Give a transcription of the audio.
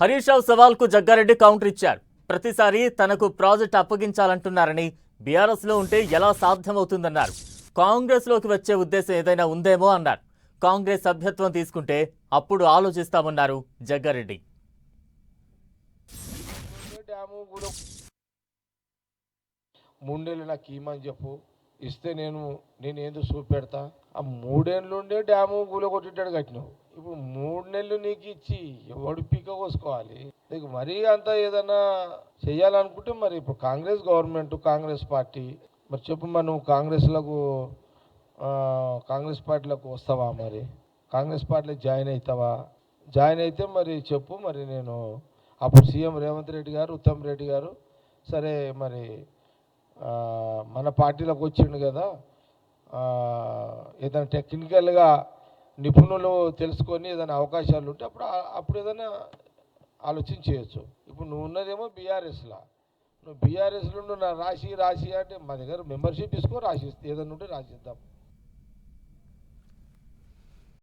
Harish Rao సవాల్కు Jaggareddy counter ఇచ్చారు. ప్రతిసారి తనకు ప్రాజెక్ట్ అప్పగించాలంటున్నారని, బీఆర్ఎస్ లో ఉంటే ఎలా సాధ్యమవుతుందన్నారు. కాంగ్రెస్ లోకి వచ్చే ఉద్దేశం ఏదైనా ఉందేమో అన్నారు. కాంగ్రెస్ సభ్యత్వం తీసుకుంటే అప్పుడు ఆలోచిస్తామన్నారు జగ్గారెడ్డి. మూడేళ్ళు నాకు ఇమ్మని చెప్పు, ఇస్తే నేనేందో చూపెడతా. ఆ 3 ఏళ్ళుండే డ్యాము కూలగొట్టిట్టాడు కట్టినావు. ఇప్పుడు 3 నెలలు నీకు ఇచ్చి ఎవడు పీక కోసుకోవాలి? నీకు మరీ అంత ఏదన్నా చెయ్యాలనుకుంటే మరి ఇప్పుడు కాంగ్రెస్ గవర్నమెంట్, కాంగ్రెస్ పార్టీ, మరి చెప్పు, మరి నువ్వు కాంగ్రెస్ పార్టీలోకి వస్తావా? మరి కాంగ్రెస్ పార్టీలో జాయిన్ అవుతావా? జాయిన్ అయితే మరి చెప్పు. మరి నేను అప్పుడు సీఎం రేవంత్ రెడ్డి గారు, ఉత్తమ్ రెడ్డి గారు, సరే మరి మన పార్టీలోకి వచ్చిండు కదా, ఏదైనా టెక్నికల్గా నిపుణులు తెలుసుకొని ఏదైనా అవకాశాలు ఉంటే అప్పుడు ఏదైనా ఆలోచన చేయొచ్చు. ఇప్పుడు నువ్వు ఉన్నదేమో బీఆర్ఎస్లో, నువ్వు బీఆర్ఎస్లో నువ్వు రాసి అంటే మా దగ్గర మెంబర్షిప్ తీసుకో, రాసిస్తే ఏదైనా ఉంటే రాసిద్దాం.